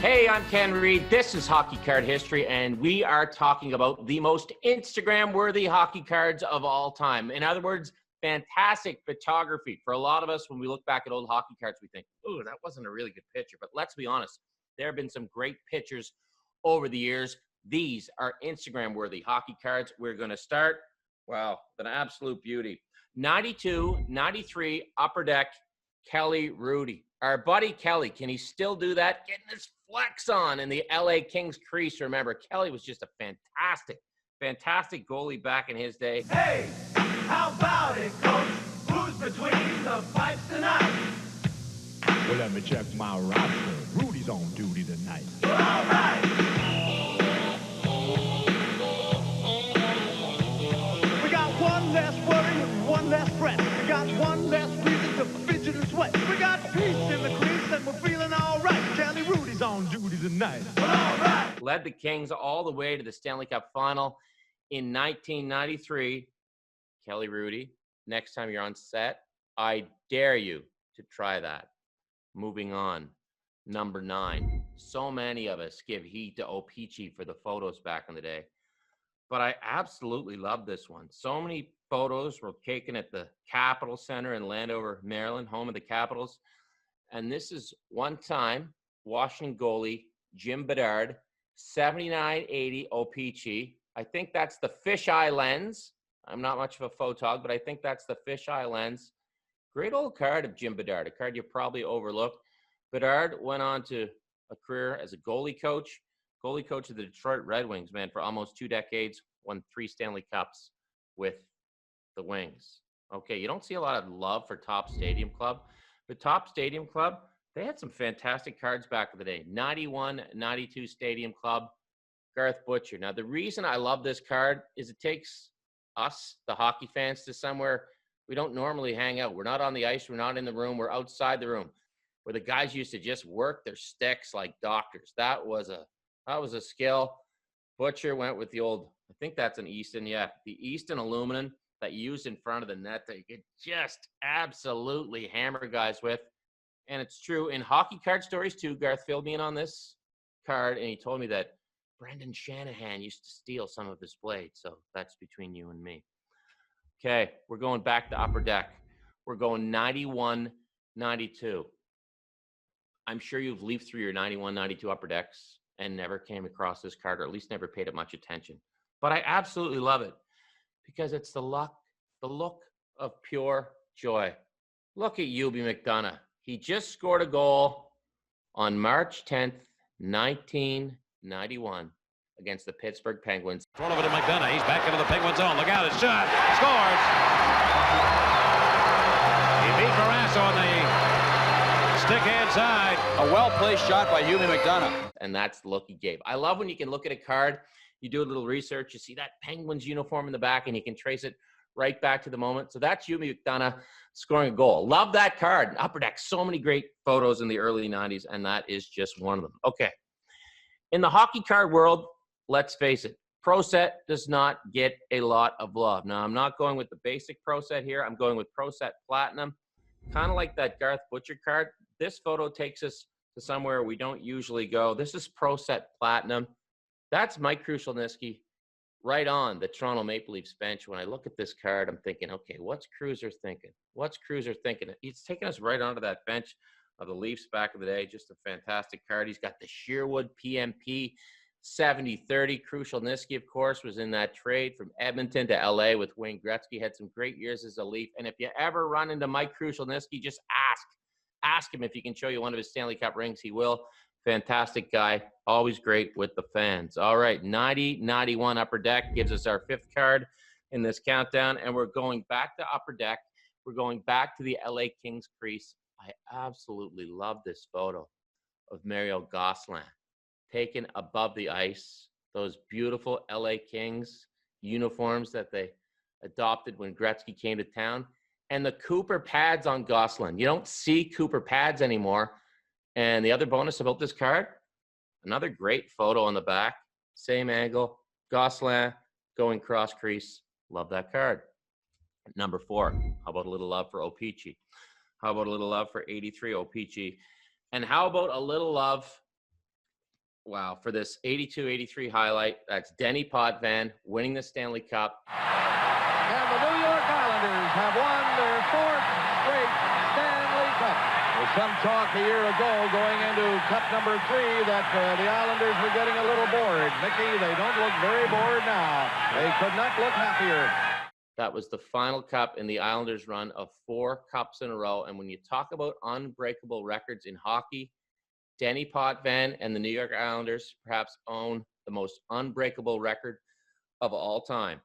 Hey, I'm Ken Reed. This is Hockey Card History, and we are talking about the most Instagram-worthy hockey cards of all time. In other words, fantastic photography. For a lot of us, when we look back at old hockey cards, we think, ooh, that wasn't a really good picture. But let's be honest, there have been some great pictures over the years. These are Instagram-worthy hockey cards. We're going to start, wow, with an absolute beauty. 92, 93, Upper Deck, Kelly Hrudey. Our buddy Kelly, can he still do that? Getting his flex on in the LA Kings crease. Remember, Kelly was just a fantastic goalie back in his day. Hey, how about it, coach? Who's between the pipes tonight? Well, let me check my roster. Rudy's on duty tonight. All right. We got one less worry and one less stress. We got one less reason to fidget and sweat. We got peace in the crease and we're feeling all right. Kelly Hrudey's on duty tonight. All right. Led the Kings all the way to the Stanley Cup final in 1993. Kelly Hrudey, next time you're on set, I dare you to try that. Moving on, number 9. So many of us give heed to O-Pee-Chee for the photos back in the day, but I absolutely love this one. So many photos were taken at the Capitol Center in Landover, Maryland, home of the Capitals. And this is one-time Washington goalie Jim Bedard, 79-80 O-Pee-Chee. I think that's the fisheye lens. I'm not much of a photog, but I think that's the fisheye lens. Great old card of Jim Bedard, a card you probably overlooked. Bedard went on to a career as a goalie coach of the Detroit Red Wings, man, for almost 2 decades, won 3 Stanley Cups with the Wings. Okay, you don't see a lot of love for Top Stadium Club, but Top Stadium Club, they had some fantastic cards back in the day. 91, 92 Stadium Club, Garth Butcher. Now, the reason I love this card is it takes us, the hockey fans, to somewhere we don't normally hang out. We're not on the ice. We're not in the room. We're outside the room, where the guys used to just work their sticks like doctors. That was a skill. Butcher went with the old, I think that's an Easton, yeah, the Easton aluminum that you used in front of the net that you could just absolutely hammer guys with. And it's true in hockey card stories too. Garth filled me in on this card, and he told me that Brendan Shanahan used to steal some of his blades. So that's between you and me. Okay, we're going back to Upper Deck. We're going 91, 92. I'm sure you've leafed through your 91, 92 Upper Decks and never came across this card, or at least never paid it much attention. But I absolutely love it because it's the look of pure joy. Look at Hubie McDonough. He just scored a goal on March 10th, 1991 against the Pittsburgh Penguins. Thrown over to McDonough. He's back into the Penguin zone. Look out, his shot. Scores. He beat Barrasso on the stick-hand side. A well-placed shot by Hubie McDonough. And that's the look he gave. I love when you can look at a card, you do a little research, you see that Penguins uniform in the back, and you can trace it right back to the moment. So that's Hubie McDonough scoring a goal. Love that card. Upper Deck, so many great photos in the early 90s, and that is just one of them. Okay. In the hockey card world, let's face it, Pro Set does not get a lot of love. Now, I'm not going with the basic Pro Set here. I'm going with Pro Set Platinum. Kind of like that Garth Butcher card. This photo takes us to somewhere we don't usually go. This is Pro Set Platinum. That's Mike Krushelnyski right on the Toronto Maple Leafs bench. When I look at this card, I'm thinking, okay, what's Cruiser thinking? What's Cruiser thinking? He's taking us right onto that bench of the Leafs back in the day. Just a fantastic card. He's got the Sherwood PMP 70-30. Krushelnyski, of course, was in that trade from Edmonton to LA with Wayne Gretzky. Had some great years as a Leaf. And if you ever run into Mike Krushelnyski, just ask him if he can show you one of his Stanley Cup rings. He will. Fantastic guy. Always great with the fans. All right, 90-91 Upper Deck gives us our 5th card in this countdown. And we're going back to Upper Deck. We're going back to the LA Kings crease. I absolutely love this photo of Mario Gosselin taken above the ice. Those beautiful LA Kings uniforms that they adopted when Gretzky came to town. And the Cooper pads on Gosselin. You don't see Cooper pads anymore. And the other bonus about this card, another great photo on the back. Same angle. Gosselin going cross crease. Love that card. Number 4, how about a little love for O-Pee-Chee? How about a little love for 83 O-Pee-Chee? And how about a little love Wow, for this 82-83 highlight, that's Denis Potvin winning the Stanley Cup. And the New York Islanders have won their 4th straight Stanley Cup. There's some talk a year ago going into Cup number 3 that the Islanders were getting a little bored. Mickey, they don't look very bored now. They could not look happier. That was the final cup in the Islanders' run of 4 cups in a row. And when you talk about unbreakable records in hockey, Denis Potvin and the New York Islanders perhaps own the most unbreakable record of all time.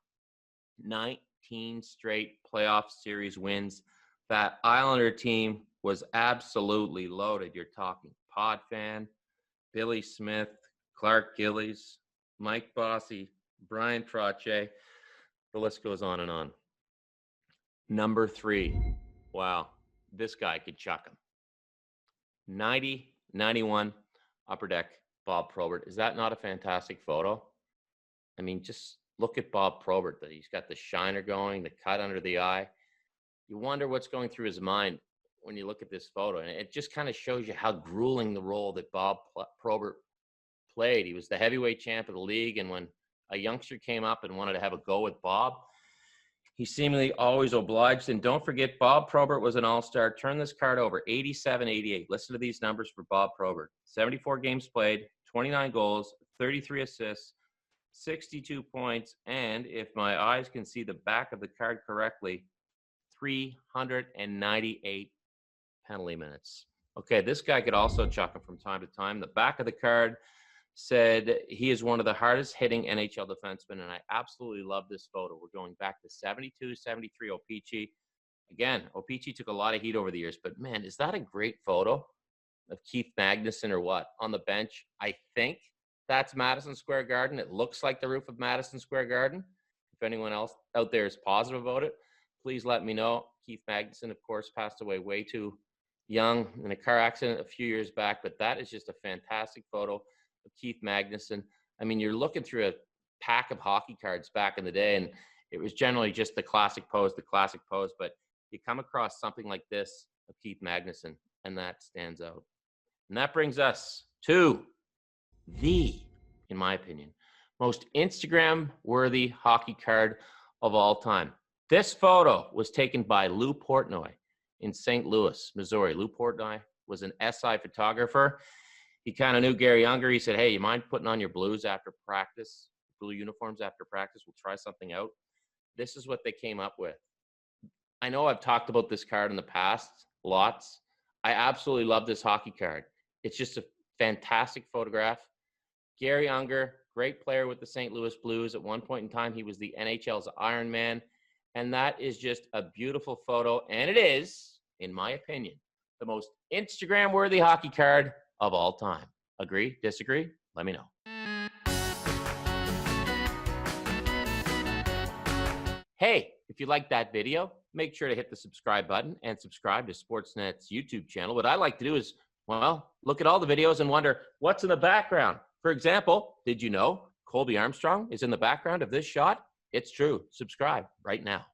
19 straight playoff series wins. That Islander team was absolutely loaded. You're talking Potvin, Billy Smith, Clark Gillies, Mike Bossy, Brian Trottier. The list goes on and on. Number 3. Wow, this guy could chuck him. 90-91 Upper Deck, Bob Probert. Is that not a fantastic photo? I mean, just look at Bob Probert. He's got the shiner going, the cut under the eye. You wonder what's going through his mind when you look at this photo. And it just kind of shows you how grueling the role that Bob Probert played. He was the heavyweight champ of the league, and when a youngster came up and wanted to have a go with Bob, he seemingly always obliged. And don't forget, Bob Probert was an all-star. Turn this card over, 87-88. Listen to these numbers for Bob Probert. 74 games played, 29 goals, 33 assists, 62 points, and if my eyes can see the back of the card correctly, 398 penalty minutes. Okay, this guy could also chuck him from time to time. The back of the card said he is one of the hardest hitting NHL defensemen, and I absolutely love this photo. We're going back to 72-73 O-Pee-Chee. Again, O-Pee-Chee took a lot of heat over the years, but man, is that a great photo of Keith Magnuson or what? On the bench, I think that's Madison Square Garden. It looks like the roof of Madison Square Garden. If anyone else out there is positive about it, please let me know. Keith Magnuson, of course, passed away way too young in a car accident a few years back, but that is just a fantastic photo of Keith Magnuson. I mean, you're looking through a pack of hockey cards back in the day, and it was generally just the classic pose, but you come across something like this of Keith Magnuson, and that stands out. And that brings us to the, in my opinion, most Instagram-worthy hockey card of all time. This photo was taken by Lou Portnoy in St. Louis, Missouri. Lou Portnoy was an SI photographer. He kind of knew Garry Unger. He said, hey, you mind putting on your blues after practice, blue uniforms after practice? We'll try something out. This is what they came up with. I know I've talked about this card in the past, lots. I absolutely love this hockey card. It's just a fantastic photograph. Garry Unger, great player with the St. Louis Blues. At one point in time, he was the NHL's Iron Man. And that is just a beautiful photo. And it is, in my opinion, the most Instagram-worthy hockey card of all time. Agree? Disagree? Let me know. Hey, if you liked that video, make sure to hit the subscribe button and subscribe to Sportsnet's YouTube channel. What I like to do is, well, look at all the videos and wonder what's in the background. For example, did you know Colby Armstrong is in the background of this shot? It's true. Subscribe right now.